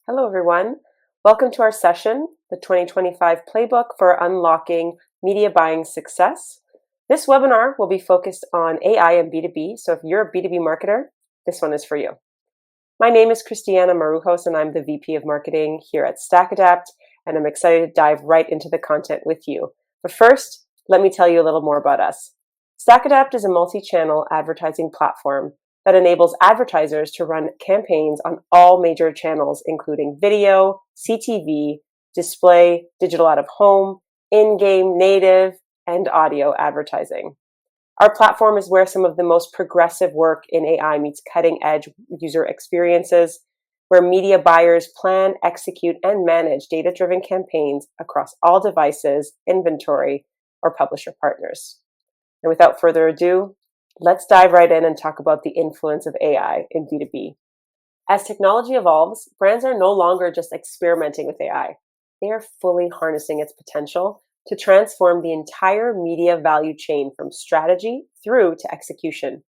Hello, everyone. Welcome to our session, the 2025 Playbook for Unlocking Media Buying Success. This webinar will be focused on AI and B2B, so if you're a B2B marketer, this one is for you. My name is Cristiana Marujos, and I'm the VP of Marketing here at StackAdapt, and I'm excited to dive right into the content with you. But first, let me tell you a little more about us. StackAdapt is a multi-channel advertising platform that enables advertisers to run campaigns on all major channels, including video, CTV, display, digital out of home, in-game, native, and audio advertising. Our platform is where some of the most progressive work in AI meets cutting-edge user experiences, where media buyers plan, execute, and manage data-driven campaigns across all devices, inventory, or publisher partners. And without further ado, let's dive right in and talk about the influence of AI in B2B. As technology evolves, brands are no longer just experimenting with AI. They are fully harnessing its potential to transform the entire media value chain from strategy through to execution.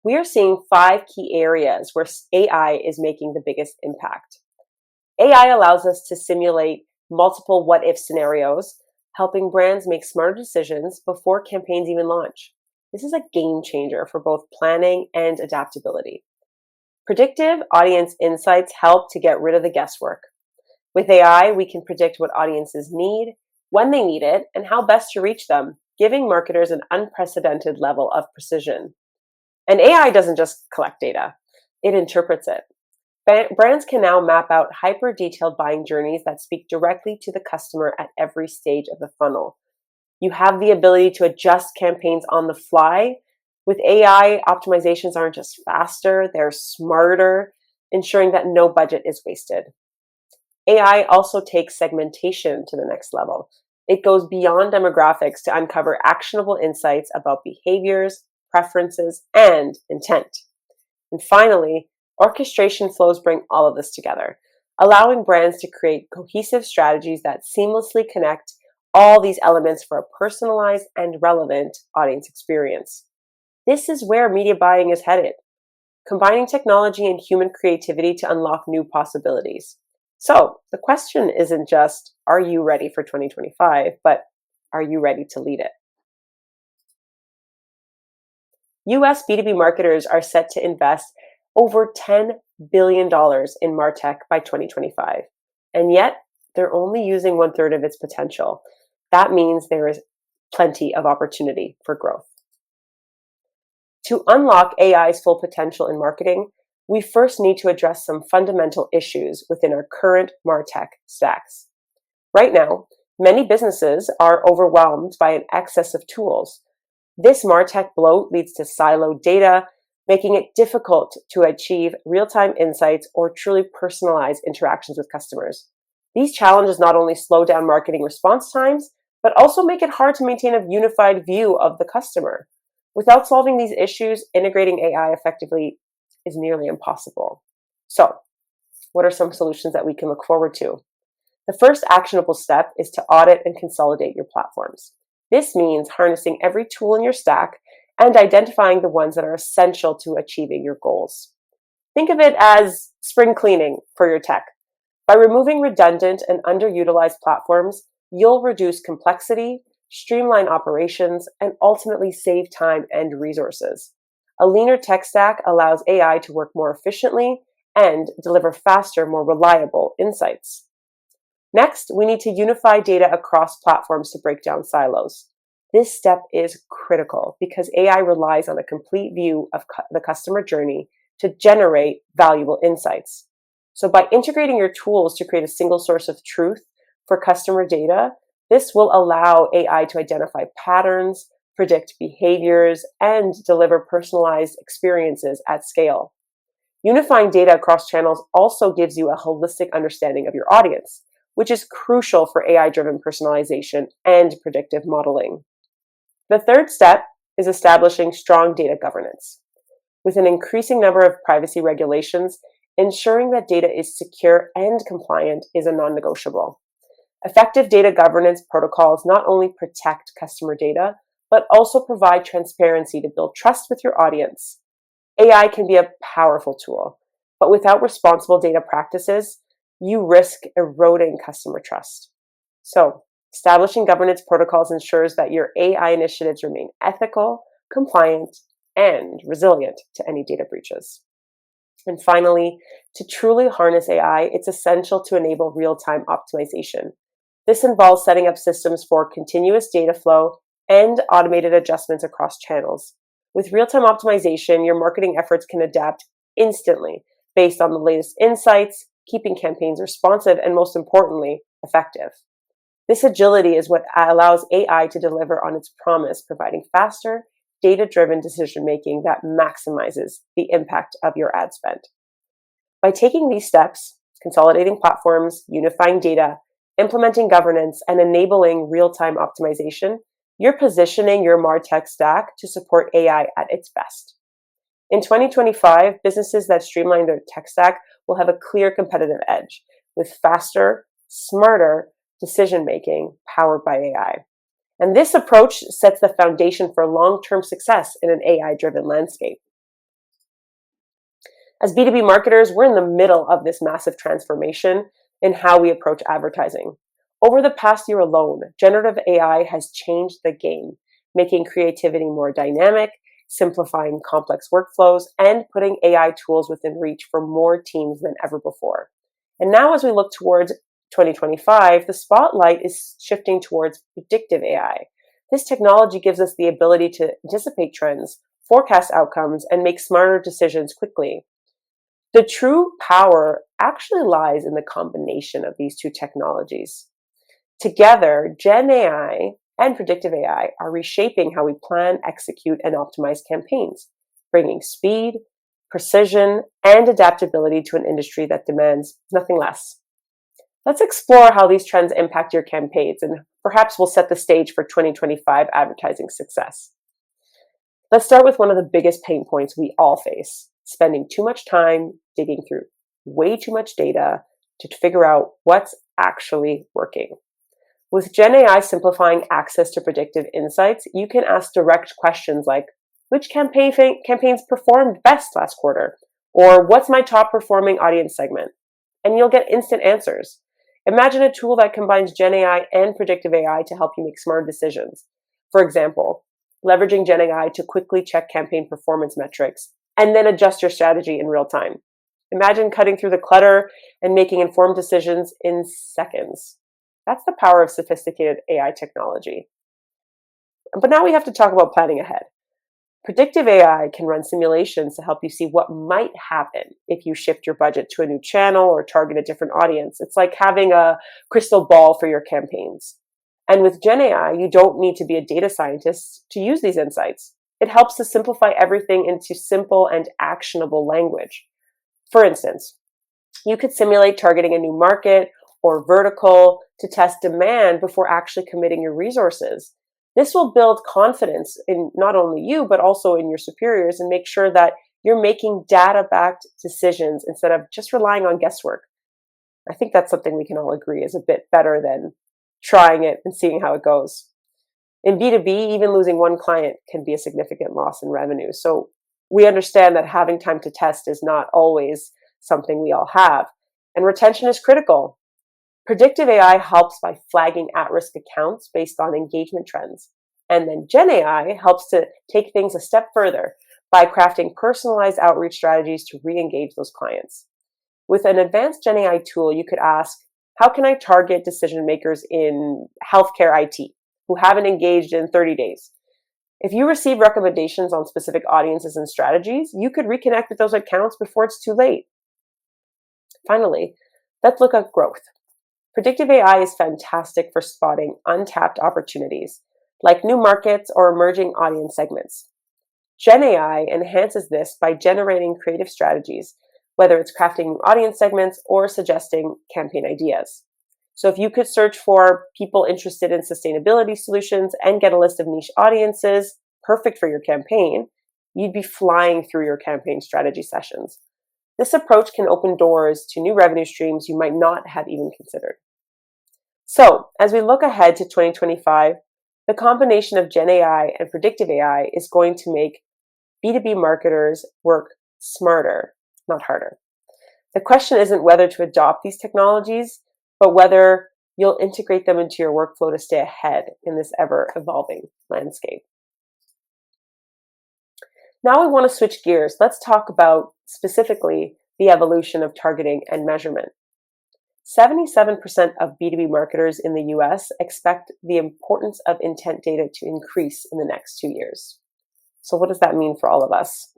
We are seeing 5 key areas where AI is making the biggest impact. AI allows us to simulate multiple what-if scenarios, helping brands make smarter decisions before campaigns even launch. This is a game changer for both planning and adaptability. Predictive audience insights help to get rid of the guesswork. With AI, we can predict what audiences need, when they need it, and how best to reach them, giving marketers an unprecedented level of precision. And AI doesn't just collect data, it interprets it. Brands can now map out hyper-detailed buying journeys that speak directly to the customer at every stage of the funnel. You have the ability to adjust campaigns on the fly. With AI, optimizations aren't just faster, they're smarter, ensuring that no budget is wasted. AI also takes segmentation to the next level. It goes beyond demographics to uncover actionable insights about behaviors, preferences, and intent. And finally, orchestration flows bring all of this together, allowing brands to create cohesive strategies that seamlessly connect all these elements for a personalized and relevant audience experience. This is where media buying is headed, combining technology and human creativity to unlock new possibilities. So the question isn't just, are you ready for 2025, but are you ready to lead it? US B2B marketers are set to invest over $10 billion in martech by 2025, and yet they're only using 1/3 of its potential. That means there is plenty of opportunity for growth. To unlock AI's full potential in marketing, we first need to address some fundamental issues within our current martech stacks. Right now, many businesses are overwhelmed by an excess of tools. This martech bloat leads to siloed data, making it difficult to achieve real-time insights or truly personalized interactions with customers. These challenges not only slow down marketing response times, but also make it hard to maintain a unified view of the customer. Without solving these issues, integrating AI effectively is nearly impossible. So, what are some solutions that we can look forward to? The first actionable step is to audit and consolidate your platforms. This means harnessing every tool in your stack and identifying the ones that are essential to achieving your goals. Think of it as spring cleaning for your tech. By removing redundant and underutilized platforms, you'll reduce complexity, streamline operations, and ultimately save time and resources. A leaner tech stack allows AI to work more efficiently and deliver faster, more reliable insights. Next, we need to unify data across platforms to break down silos. This step is critical because AI relies on a complete view of the customer journey to generate valuable insights. So by integrating your tools to create a single source of truth for customer data, this will allow AI to identify patterns, predict behaviors, and deliver personalized experiences at scale. Unifying data across channels also gives you a holistic understanding of your audience, which is crucial for AI-driven personalization and predictive modeling. The third step is establishing strong data governance. With an increasing number of privacy regulations, ensuring that data is secure and compliant is a non-negotiable. Effective data governance protocols not only protect customer data, but also provide transparency to build trust with your audience. AI can be a powerful tool, but without responsible data practices, you risk eroding customer trust. So, establishing governance protocols ensures that your AI initiatives remain ethical, compliant, and resilient to any data breaches. And finally, to truly harness AI, it's essential to enable real-time optimization. This involves setting up systems for continuous data flow and automated adjustments across channels. With real-time optimization, your marketing efforts can adapt instantly based on the latest insights, keeping campaigns responsive and, most importantly, effective. This agility is what allows AI to deliver on its promise, providing faster, data-driven decision-making that maximizes the impact of your ad spend. By taking these steps, consolidating platforms, unifying data, implementing governance, and enabling real-time optimization, you're positioning your martech stack to support AI at its best. In 2025, businesses that streamline their tech stack will have a clear competitive edge with faster, smarter decision-making powered by AI. And this approach sets the foundation for long-term success in an AI-driven landscape. As B2B marketers, we're in the middle of this massive transformation in how we approach advertising. Over the past year alone, generative AI has changed the game, making creativity more dynamic, simplifying complex workflows, and putting AI tools within reach for more teams than ever before. And now as we look towards 2025, the spotlight is shifting towards predictive AI. This technology gives us the ability to anticipate trends, forecast outcomes, and make smarter decisions quickly. The true power actually lies in the combination of these two technologies. Together, Gen AI and predictive AI are reshaping how we plan, execute, and optimize campaigns, bringing speed, precision, and adaptability to an industry that demands nothing less. Let's explore how these trends impact your campaigns, and perhaps we'll set the stage for 2025 advertising success. Let's start with one of the biggest pain points we all face: spending too much time digging through way too much data to figure out what's actually working. With Gen AI simplifying access to predictive insights, you can ask direct questions like, which campaigns performed best last quarter? Or what's my top performing audience segment? And you'll get instant answers. Imagine a tool that combines Gen AI and predictive AI to help you make smart decisions. For example, leveraging Gen AI to quickly check campaign performance metrics and then adjust your strategy in real time. Imagine cutting through the clutter and making informed decisions in seconds. That's the power of sophisticated AI technology. But now we have to talk about planning ahead. Predictive AI can run simulations to help you see what might happen if you shift your budget to a new channel or target a different audience. It's like having a crystal ball for your campaigns. And with Gen AI, you don't need to be a data scientist to use these insights. It helps to simplify everything into simple and actionable language. For instance, you could simulate targeting a new market or vertical to test demand before actually committing your resources. This will build confidence in not only you, but also in your superiors, and make sure that you're making data-backed decisions instead of just relying on guesswork. I think that's something we can all agree is a bit better than trying it and seeing how it goes. In B2B, even losing one client can be a significant loss in revenue. So we understand that having time to test is not always something we all have, and retention is critical. Predictive AI helps by flagging at-risk accounts based on engagement trends. And then Gen AI helps to take things a step further by crafting personalized outreach strategies to re-engage those clients. With an advanced Gen AI tool, you could ask, how can I target decision makers in healthcare IT who haven't engaged in 30 days? If you receive recommendations on specific audiences and strategies, you could reconnect with those accounts before it's too late. Finally, let's look at growth. Predictive AI is fantastic for spotting untapped opportunities, like new markets or emerging audience segments. Gen AI enhances this by generating creative strategies, whether it's crafting new audience segments or suggesting campaign ideas. So if you could search for people interested in sustainability solutions and get a list of niche audiences perfect for your campaign, you'd be flying through your campaign strategy sessions. This approach can open doors to new revenue streams you might not have even considered. So, as we look ahead to 2025, the combination of Gen AI and predictive AI is going to make B2B marketers work smarter, not harder. The question isn't whether to adopt these technologies, but whether you'll integrate them into your workflow to stay ahead in this ever-evolving landscape. Now we want to switch gears. Let's talk about specifically the evolution of targeting and measurement. 77% of B2B marketers in the US expect the importance of intent data to increase in the next 2 years. So what does that mean for all of us?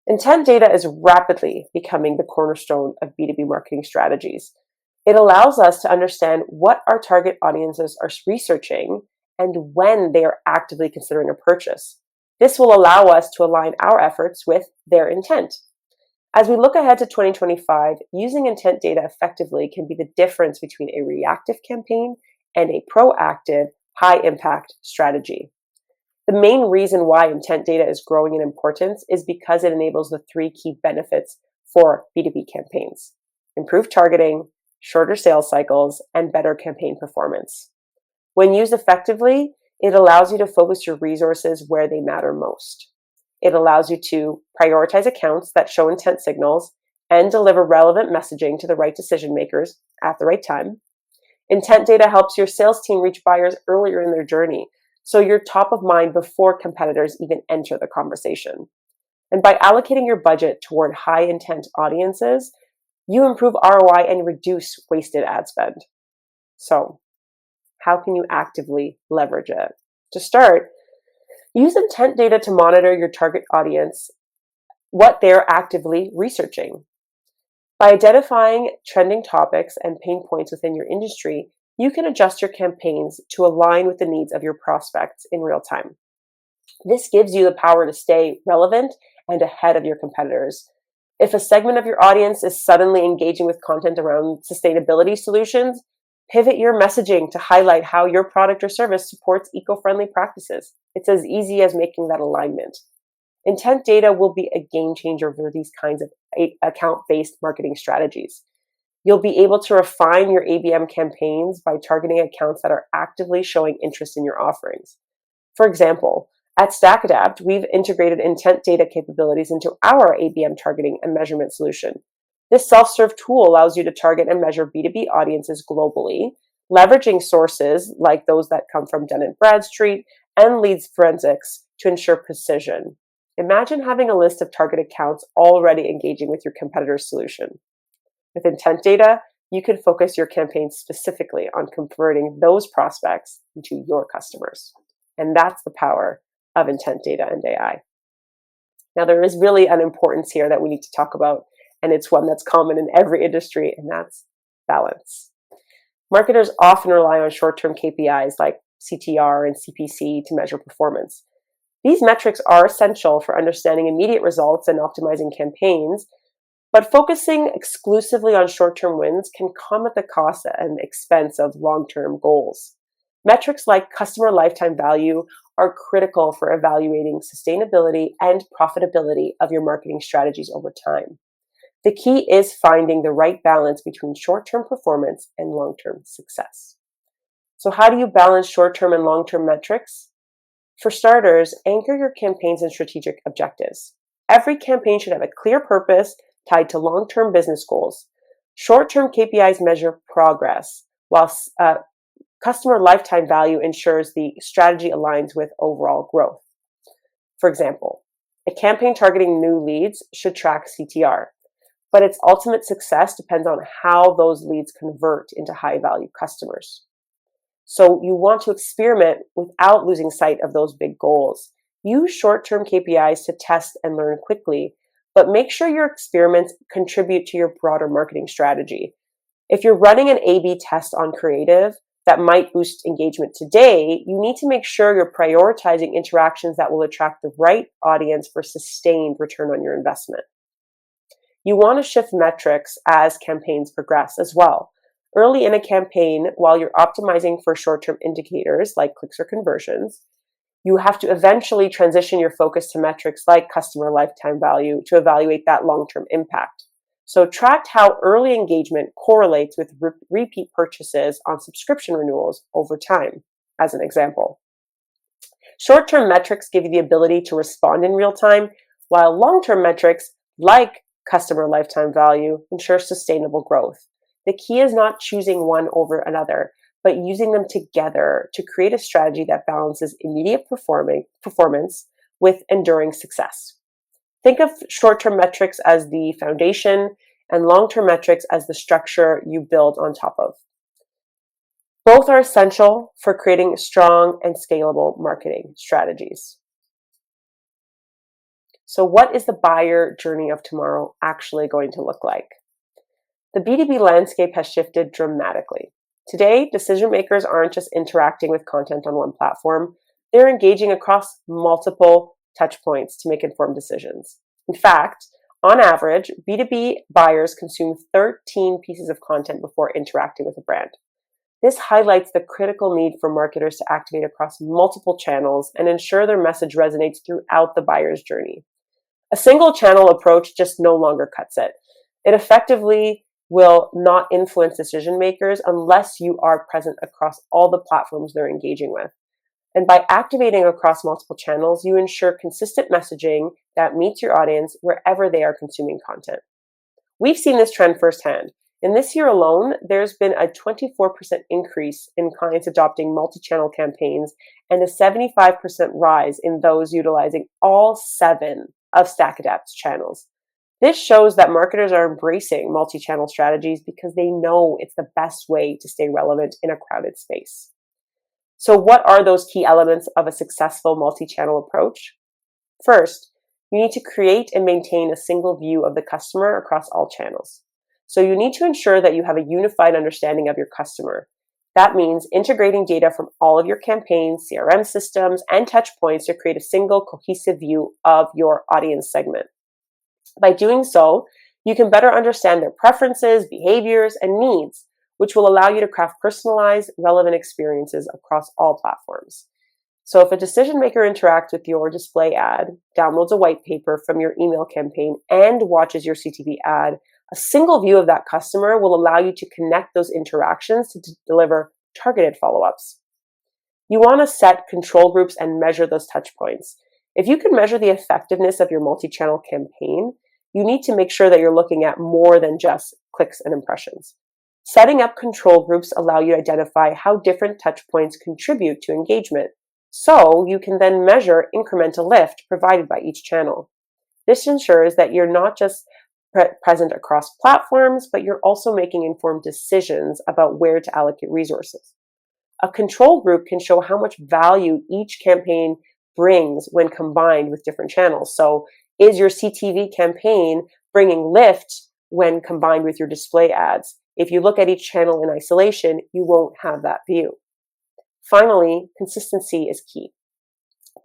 Intent data is rapidly becoming the cornerstone of B2B marketing strategies. It allows us to understand what our target audiences are researching and when they are actively considering a purchase. This will allow us to align our efforts with their intent. As we look ahead to 2025, using intent data effectively can be the difference between a reactive campaign and a proactive, high-impact strategy. The main reason why intent data is growing in importance is because it enables the 3 key benefits for B2B campaigns: improved targeting, shorter sales cycles, and better campaign performance. When used effectively, it allows you to focus your resources where they matter most. It allows you to prioritize accounts that show intent signals and deliver relevant messaging to the right decision makers at the right time. Intent data helps your sales team reach buyers earlier in their journey, so you're top of mind before competitors even enter the conversation. And by allocating your budget toward high intent audiences, you improve ROI and reduce wasted ad spend. So, how can you actively leverage it? To start, use intent data to monitor your target audience, what they're actively researching. By identifying trending topics and pain points within your industry, you can adjust your campaigns to align with the needs of your prospects in real time. This gives you the power to stay relevant and ahead of your competitors. If a segment of your audience is suddenly engaging with content around sustainability solutions, pivot your messaging to highlight how your product or service supports eco-friendly practices. It's as easy as making that alignment. Intent data will be a game changer for these kinds of account-based marketing strategies. You'll be able to refine your ABM campaigns by targeting accounts that are actively showing interest in your offerings. For example, at StackAdapt, we've integrated intent data capabilities into our ABM targeting and measurement solution. This self-serve tool allows you to target and measure B2B audiences globally, leveraging sources like those that come from Dun & Bradstreet and Leads Forensics to ensure precision. Imagine having a list of target accounts already engaging with your competitor's solution. With intent data, you can focus your campaign specifically on converting those prospects into your customers. And that's the power of intent data and AI. Now, there is really an importance here that we need to talk about, and it's one that's common in every industry, and that's balance. Marketers often rely on short-term KPIs like CTR and CPC to measure performance. These metrics are essential for understanding immediate results and optimizing campaigns, but focusing exclusively on short-term wins can come at the cost and expense of long-term goals. Metrics like customer lifetime value are critical for evaluating sustainability and profitability of your marketing strategies over time. The key is finding the right balance between short-term performance and long-term success. So how do you balance short-term and long-term metrics? For starters, anchor your campaigns and strategic objectives. Every campaign should have a clear purpose tied to long-term business goals. Short-term KPIs measure progress, while customer lifetime value ensures the strategy aligns with overall growth. For example, a campaign targeting new leads should track CTR, but its ultimate success depends on how those leads convert into high-value customers. So you want to experiment without losing sight of those big goals. Use short-term KPIs to test and learn quickly, but make sure your experiments contribute to your broader marketing strategy. If you're running an A/B test on creative that might boost engagement today, you need to make sure you're prioritizing interactions that will attract the right audience for sustained return on your investment. You want to shift metrics as campaigns progress as well. Early in a campaign, while you're optimizing for short-term indicators like clicks or conversions, you have to eventually transition your focus to metrics like customer lifetime value to evaluate that long-term impact. So track how early engagement correlates with repeat purchases on subscription renewals over time, as an example. Short-term metrics give you the ability to respond in real time, while long-term metrics, like customer lifetime value, ensure sustainable growth. The key is not choosing one over another, but using them together to create a strategy that balances immediate performance with enduring success. Think of short-term metrics as the foundation and long-term metrics as the structure you build on top of. Both are essential for creating strong and scalable marketing strategies. So what is the buyer journey of tomorrow actually going to look like? The B2B landscape has shifted dramatically. Today, decision makers aren't just interacting with content on one platform, they're engaging across multiple touch points to make informed decisions. In fact, on average, B2B buyers consume 13 pieces of content before interacting with a brand. This highlights the critical need for marketers to activate across multiple channels and ensure their message resonates throughout the buyer's journey. A single channel approach just no longer cuts it. It effectively will not influence decision makers unless you are present across all the platforms they're engaging with. And by activating across multiple channels, you ensure consistent messaging that meets your audience wherever they are consuming content. We've seen this trend firsthand. In this year alone, there's been a 24% increase in clients adopting multi-channel campaigns and a 75% rise in those utilizing all 7 of StackAdapt's channels. This shows that marketers are embracing multi-channel strategies because they know it's the best way to stay relevant in a crowded space. So what are those key elements of a successful multi-channel approach? First, you need to create and maintain a single view of the customer across all channels. So you need to ensure that you have a unified understanding of your customer. That means integrating data from all of your campaigns, CRM systems, and touch points to create a single cohesive view of your audience segment. By doing so, you can better understand their preferences, behaviors, and needs, which will allow you to craft personalized, relevant experiences across all platforms. So if a decision maker interacts with your display ad, downloads a white paper from your email campaign, and watches your CTV ad, a single view of that customer will allow you to connect those interactions to deliver targeted follow-ups. You want to set control groups and measure those touch points. If you can measure the effectiveness of your multi-channel campaign, you need to make sure that you're looking at more than just clicks and impressions. Setting up control groups allow you to identify how different touch points contribute to engagement, so you can then measure incremental lift provided by each channel. This ensures that you're not just present across platforms, but you're also making informed decisions about where to allocate resources. A control group can show how much value each campaign brings when combined with different channels. So is your CTV campaign bringing lift when combined with your display ads? If you look at each channel in isolation, you won't have that view. Finally, consistency is key.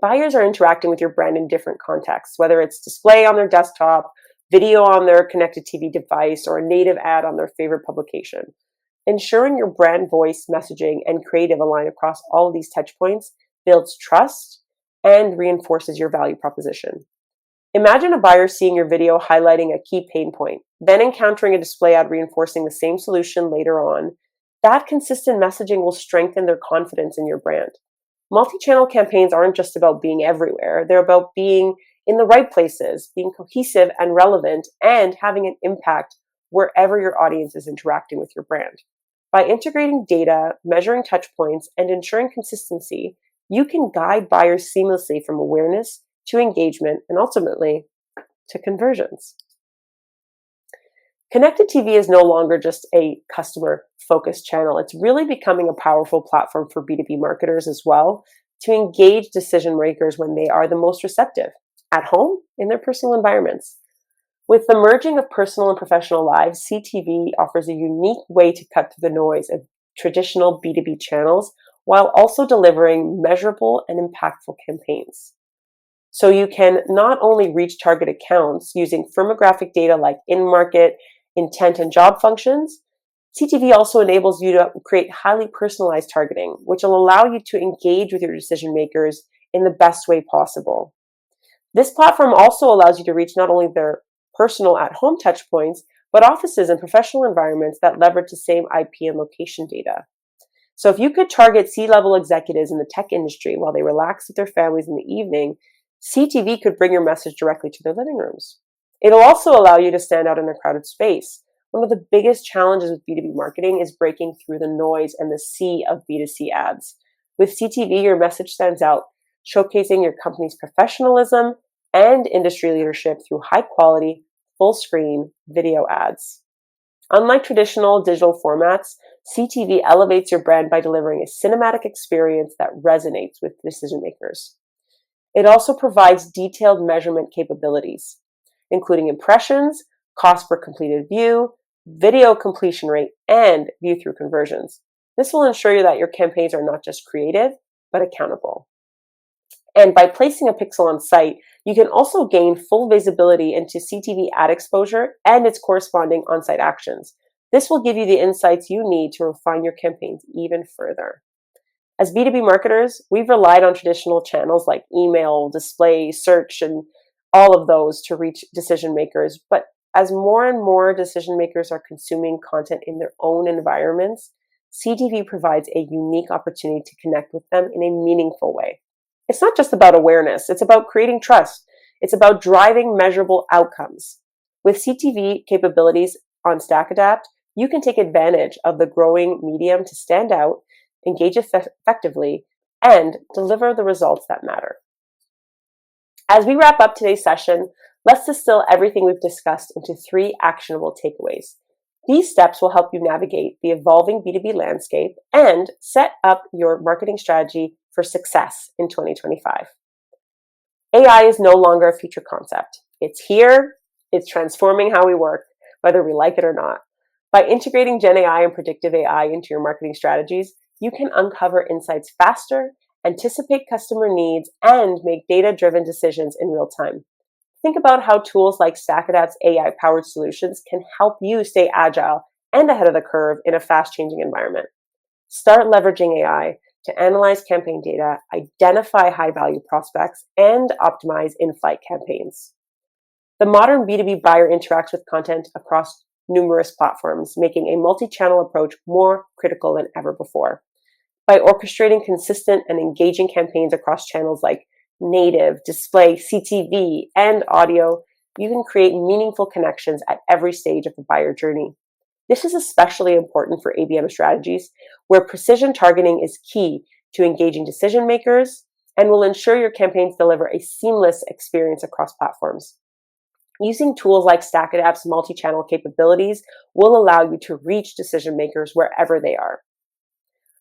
Buyers are interacting with your brand in different contexts, whether it's display on their desktop, video on their connected TV device, or a native ad on their favorite publication. Ensuring your brand voice, messaging, and creative align across all of these touch points builds trust and reinforces your value proposition. Imagine a buyer seeing your video highlighting a key pain point, then encountering a display ad reinforcing the same solution later on. That consistent messaging will strengthen their confidence in your brand. Multi-channel campaigns aren't just about being everywhere. They're about being in the right places, being cohesive and relevant, and having an impact wherever your audience is interacting with your brand. By integrating data, measuring touch points, and ensuring consistency, you can guide buyers seamlessly from awareness to engagement and ultimately to conversions. Connected TV is no longer just a customer-focused channel. It's really becoming a powerful platform for B2B marketers as well to engage decision makers when they are the most receptive, at home, in their personal environments. With the merging of personal and professional lives, CTV offers a unique way to cut through the noise of traditional B2B channels while also delivering measurable and impactful campaigns. So you can not only reach target accounts using firmographic data like in-market, intent, and job functions, CTV also enables you to create highly personalized targeting, which will allow you to engage with your decision makers in the best way possible. This platform also allows you to reach not only their personal at-home touchpoints, but offices and professional environments that leverage the same IP and location data. So if you could target C-level executives in the tech industry while they relax with their families in the evening, CTV could bring your message directly to their living rooms. It'll also allow you to stand out in a crowded space. One of the biggest challenges with B2B marketing is breaking through the noise and the sea of B2C ads. With CTV, your message stands out, showcasing your company's professionalism and industry leadership through high quality, full screen video ads. Unlike traditional digital formats, CTV elevates your brand by delivering a cinematic experience that resonates with decision makers. It also provides detailed measurement capabilities, including impressions, cost per completed view, video completion rate, and view through conversions. This will ensure that your campaigns are not just creative, but accountable. And by placing a pixel on site, you can also gain full visibility into CTV ad exposure and its corresponding on-site actions. This will give you the insights you need to refine your campaigns even further. As B2B marketers, we've relied on traditional channels like email, display, search, and all of those to reach decision makers. But as more and more decision makers are consuming content in their own environments, CTV provides a unique opportunity to connect with them in a meaningful way. It's not just about awareness, it's about creating trust. It's about driving measurable outcomes. With CTV capabilities on StackAdapt, you can take advantage of the growing medium to stand out, engage effectively, and deliver the results that matter. As we wrap up today's session, let's distill everything we've discussed into 3 actionable takeaways. These steps will help you navigate the evolving B2B landscape and set up your marketing strategy for success in 2025. AI is no longer a future concept. It's here, it's transforming how we work, whether we like it or not. By integrating Gen AI and predictive AI into your marketing strategies, you can uncover insights faster, anticipate customer needs, and make data-driven decisions in real time. Think about how tools like StackAdapt's AI-powered solutions can help you stay agile and ahead of the curve in a fast-changing environment. Start leveraging AI to analyze campaign data, identify high-value prospects, and optimize in-flight campaigns. The modern B2B buyer interacts with content across numerous platforms, making a multi-channel approach more critical than ever before. By orchestrating consistent and engaging campaigns across channels like native, display, CTV, and audio, you can create meaningful connections at every stage of the buyer journey. This is especially important for ABM strategies, where precision targeting is key to engaging decision makers and will ensure your campaigns deliver a seamless experience across platforms. Using tools like StackAdapt's multi-channel capabilities will allow you to reach decision makers wherever they are.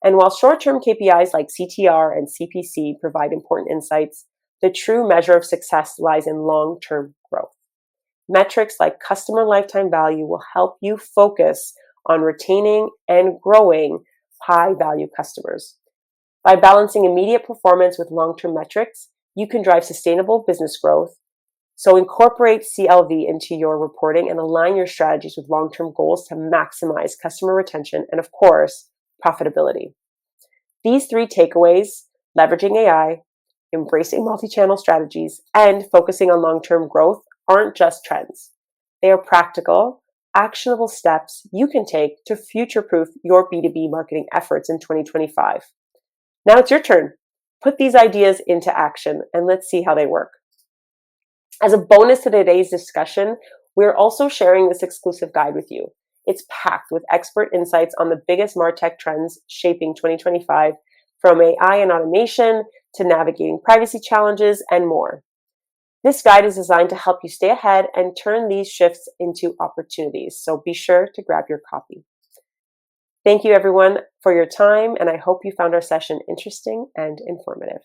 And while short-term KPIs like CTR and CPC provide important insights, the true measure of success lies in long-term growth. Metrics like customer lifetime value will help you focus on retaining and growing high-value customers. By balancing immediate performance with long-term metrics, you can drive sustainable business growth. So incorporate CLV into your reporting and align your strategies with long-term goals to maximize customer retention and, of course, profitability. These 3 takeaways, leveraging AI, embracing multi-channel strategies, and focusing on long-term growth, aren't just trends. They are practical, actionable steps you can take to future-proof your B2B marketing efforts in 2025. Now it's your turn. Put these ideas into action and let's see how they work. As a bonus to today's discussion, we're also sharing this exclusive guide with you. It's packed with expert insights on the biggest martech trends shaping 2025, from AI and automation to navigating privacy challenges and more. This guide is designed to help you stay ahead and turn these shifts into opportunities, so be sure to grab your copy. Thank you, everyone, for your time, and I hope you found our session interesting and informative.